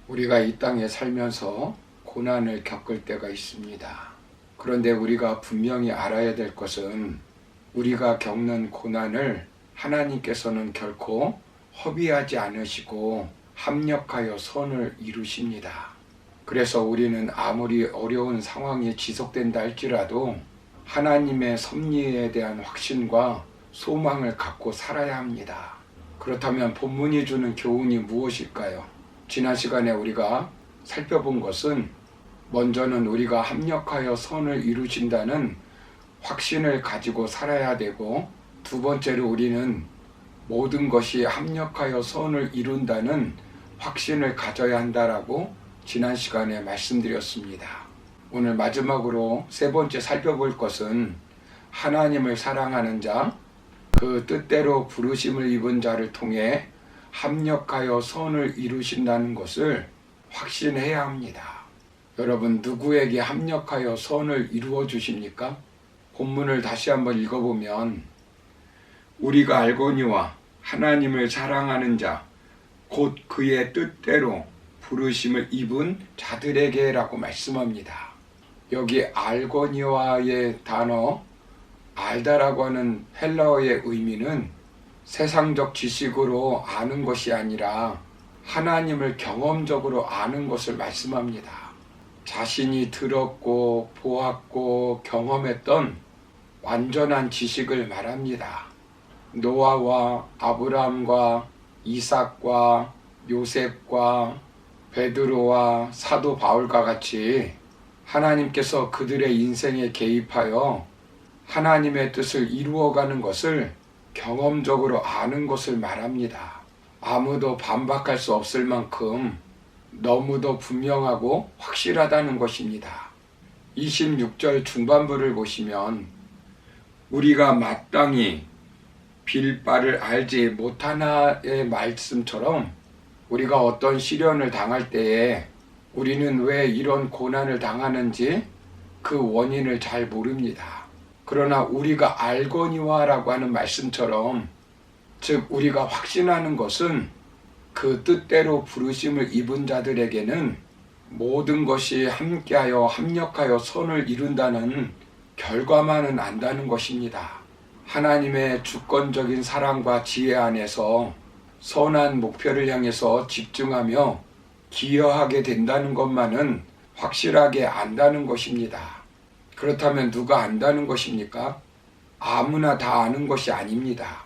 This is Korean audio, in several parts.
우리가 이 땅에 살면서 고난을 겪을 때가 있습니다. 그런데 우리가 분명히 알아야 될 것은 우리가 겪는 고난을 하나님께서는 결코 허비하지 않으시고 합력하여 선을 이루십니다. 그래서 우리는 아무리 어려운 상황이 지속된다 할지라도 하나님의 섭리에 대한 확신과 소망을 갖고 살아야 합니다. 그렇다면 본문이 주는 교훈이 무엇일까요? 지난 시간에 우리가 살펴본 것은 먼저는 우리가 합력하여 선을 이루신다는 확신을 가지고 살아야 되고, 두 번째로 우리는 모든 것이 합력하여 선을 이룬다는 확신을 가져야 한다라고 지난 시간에 말씀드렸습니다. 오늘 마지막으로 세 번째 살펴볼 것은 하나님을 사랑하는 자, 그 뜻대로 부르심을 입은 자를 통해 합력하여 선을 이루신다는 것을 확신해야 합니다. 여러분, 누구에게 합력하여 선을 이루어 주십니까? 본문을 다시 한번 읽어보면 우리가 알거니와 하나님을 사랑하는 자, 곧 그의 뜻대로 부르심을 입은 자들에게 라고 말씀합니다. 여기 알거니와의 단어, 알다라고 하는 헬라어의 의미는 세상적 지식으로 아는 것이 아니라 하나님을 경험적으로 아는 것을 말씀합니다. 자신이 들었고 보았고 경험했던 완전한 지식을 말합니다. 노아와 아브라함과 이삭과 요셉과 베드로와 사도 바울과 같이 하나님께서 그들의 인생에 개입하여 하나님의 뜻을 이루어가는 것을 경험적으로 아는 것을 말합니다. 아무도 반박할 수 없을 만큼 너무도 분명하고 확실하다는 것입니다. 26절 중반부를 보시면 우리가 마땅히 빌 바를 알지 못하나의 말씀처럼 우리가 어떤 시련을 당할 때에 우리는 왜 이런 고난을 당하는지 그 원인을 잘 모릅니다. 그러나 우리가 알거니와라고 하는 말씀처럼, 즉 우리가 확신하는 것은 그 뜻대로 부르심을 입은 자들에게는 모든 것이 함께하여 합력하여 선을 이룬다는 결과만은 안다는 것입니다. 하나님의 주권적인 사랑과 지혜 안에서 선한 목표를 향해서 집중하며 기여하게 된다는 것만은 확실하게 안다는 것입니다. 그렇다면 누가 안다는 것입니까? 아무나 다 아는 것이 아닙니다.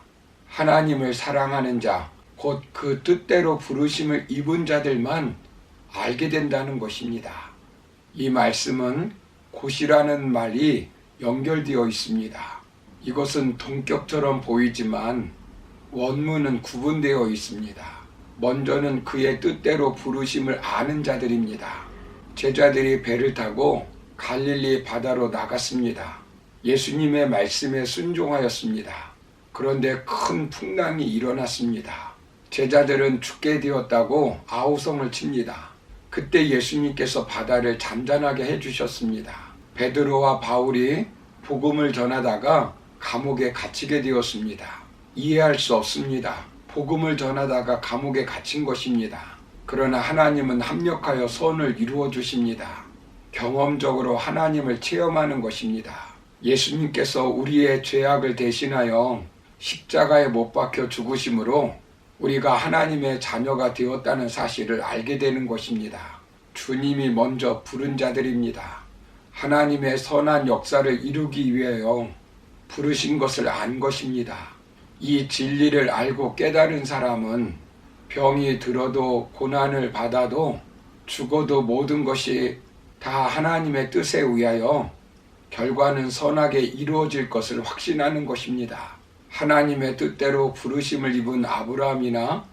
하나님을 사랑하는 자, 곧 그 뜻대로 부르심을 입은 자들만 알게 된다는 것입니다. 이 말씀은 곧이라는 말이 연결되어 있습니다. 이것은 동격처럼 보이지만 원문은 구분되어 있습니다. 먼저는 그의 뜻대로 부르심을 아는 자들입니다. 제자들이 배를 타고 갈릴리 바다로 나갔습니다. 예수님의 말씀에 순종하였습니다. 그런데 큰 풍랑이 일어났습니다. 제자들은 죽게 되었다고 아우성을 칩니다. 그때 예수님께서 바다를 잠잠하게 해주셨습니다. 베드로와 바울이 복음을 전하다가 감옥에 갇히게 되었습니다. 이해할 수 없습니다. 복음을 전하다가 감옥에 갇힌 것입니다. 그러나 하나님은 합력하여 선을 이루어 주십니다. 경험적으로 하나님을 체험하는 것입니다. 예수님께서 우리의 죄악을 대신하여 십자가에 못 박혀 죽으심으로 우리가 하나님의 자녀가 되었다는 사실을 알게 되는 것입니다. 주님이 먼저 부른 자들입니다. 하나님의 선한 역사를 이루기 위하여 부르신 것을 안 것입니다. 이 진리를 알고 깨달은 사람은 병이 들어도 고난을 받아도 죽어도 모든 것이 다 하나님의 뜻에 의하여 결과는 선하게 이루어질 것을 확신하는 것입니다. 하나님의 뜻대로 부르심을 입은 아브라함이나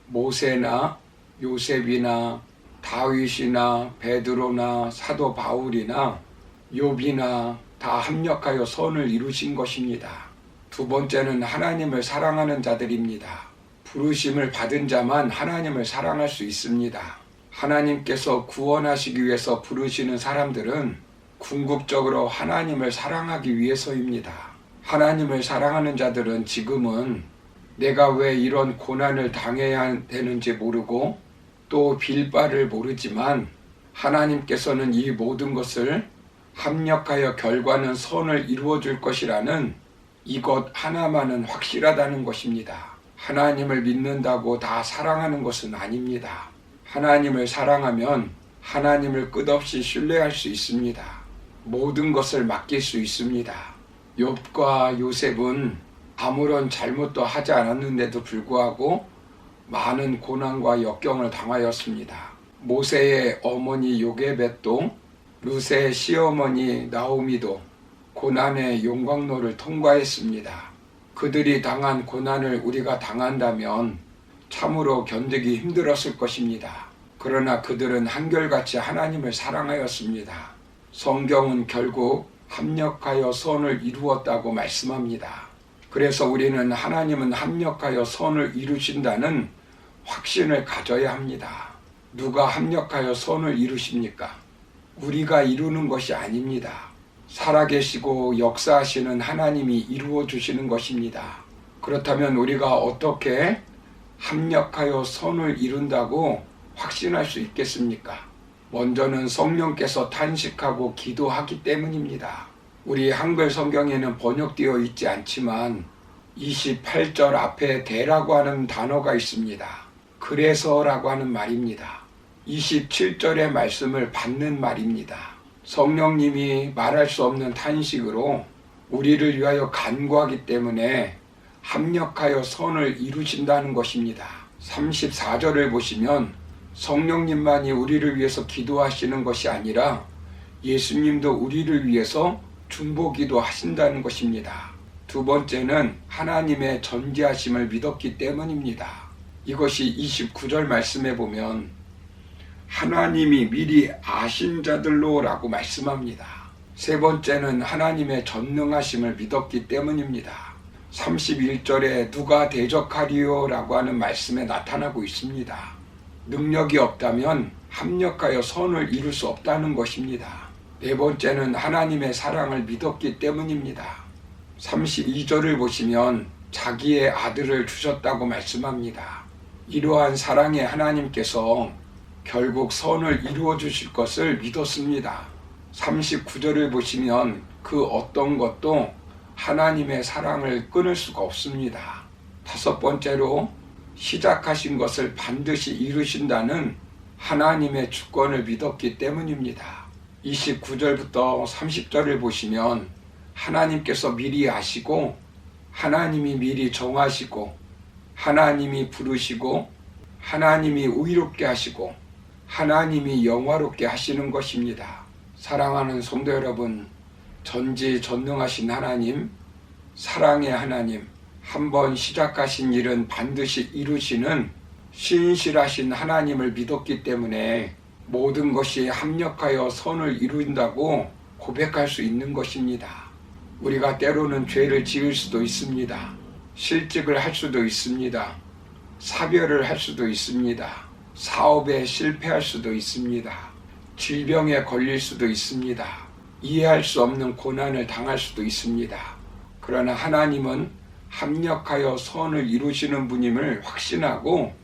모세나 요셉이나 다윗이나 베드로나 사도 바울이나 욥이나 다 합력하여 선을 이루신 것입니다. 두 번째는 하나님을 사랑하는 자들입니다. 부르심을 받은 자만 하나님을 사랑할 수 있습니다. 하나님께서 구원하시기 위해서 부르시는 사람들은 궁극적으로 하나님을 사랑하기 위해서입니다. 하나님을 사랑하는 자들은 지금은 내가 왜 이런 고난을 당해야 되는지 모르고 또 빌 바를 모르지만 하나님께서는 이 모든 것을 합력하여 결과는 선을 이루어 줄 것이라는 이것 하나만은 확실하다는 것입니다. 하나님을 믿는다고 다 사랑하는 것은 아닙니다. 하나님을 사랑하면 하나님을 끝없이 신뢰할 수 있습니다. 모든 것을 맡길 수 있습니다. 욥과 요셉은 아무런 잘못도 하지 않았는데도 불구하고 많은 고난과 역경을 당하였습니다. 모세의 어머니 요게벳도 룻의 시어머니 나오미도 고난의 용광로를 통과했습니다. 그들이 당한 고난을 우리가 당한다면 참으로 견디기 힘들었을 것입니다. 그러나 그들은 한결같이 하나님을 사랑하였습니다. 성경은 결국 합력하여 선을 이루었다고 말씀합니다. 그래서 우리는 하나님은 합력하여 선을 이루신다는 확신을 가져야 합니다. 누가 합력하여 선을 이루십니까? 우리가 이루는 것이 아닙니다. 살아계시고 역사하시는 하나님이 이루어 주시는 것입니다. 그렇다면 우리가 어떻게 합력하여 선을 이룬다고 확신할 수 있겠습니까? 먼저는 성령께서 탄식하고 기도하기 때문입니다. 우리 한글 성경에는 번역되어 있지 않지만 28절 앞에 대라고 하는 단어가 있습니다. 그래서라고 하는 말입니다. 27절의 말씀을 받는 말입니다. 성령님이 말할 수 없는 탄식으로 우리를 위하여 간구하기 때문에 합력하여 선을 이루신다는 것입니다. 34절을 보시면 성령님만이 우리를 위해서 기도하시는 것이 아니라 예수님도 우리를 위해서 중보기도 하신다는 것입니다. 두 번째는 하나님의 전지하심을 믿었기 때문입니다. 이것이 29절 말씀에 보면 하나님이 미리 아신 자들로 라고 말씀합니다. 세 번째는 하나님의 전능하심을 믿었기 때문입니다. 31절에 누가 대적하리요 라고 하는 말씀에 나타나고 있습니다. 능력이 없다면 합력하여 선을 이룰 수 없다는 것입니다. 네 번째는 하나님의 사랑을 믿었기 때문입니다. 32절을 보시면 자기의 아들을 주셨다고 말씀합니다. 이러한 사랑의 하나님께서 결국 선을 이루어 주실 것을 믿었습니다. 39절을 보시면 그 어떤 것도 하나님의 사랑을 끊을 수가 없습니다. 다섯 번째로 시작하신 것을 반드시 이루신다는 하나님의 주권을 믿었기 때문입니다. 29절부터 30절을 보시면 하나님께서 미리 아시고 하나님이 미리 정하시고 하나님이 부르시고 하나님이 의롭게 하시고 하나님이 영화롭게 하시는 것입니다. 사랑하는 성도 여러분, 전지전능하신 하나님, 사랑의 하나님, 한번 시작하신 일은 반드시 이루시는 신실하신 하나님을 믿었기 때문에 모든 것이 합력하여 선을 이룬다고 고백할 수 있는 것입니다. 우리가 때로는 죄를 지을 수도 있습니다. 실직을 할 수도 있습니다. 사별을 할 수도 있습니다. 사업에 실패할 수도 있습니다. 질병에 걸릴 수도 있습니다. 이해할 수 없는 고난을 당할 수도 있습니다. 그러나 하나님은 합력하여 선을 이루시는 분임을 확신하고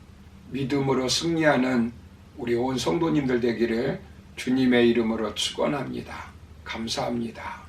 믿음으로 승리하는 우리 온 성도님들 되기를 주님의 이름으로 축원합니다. 감사합니다.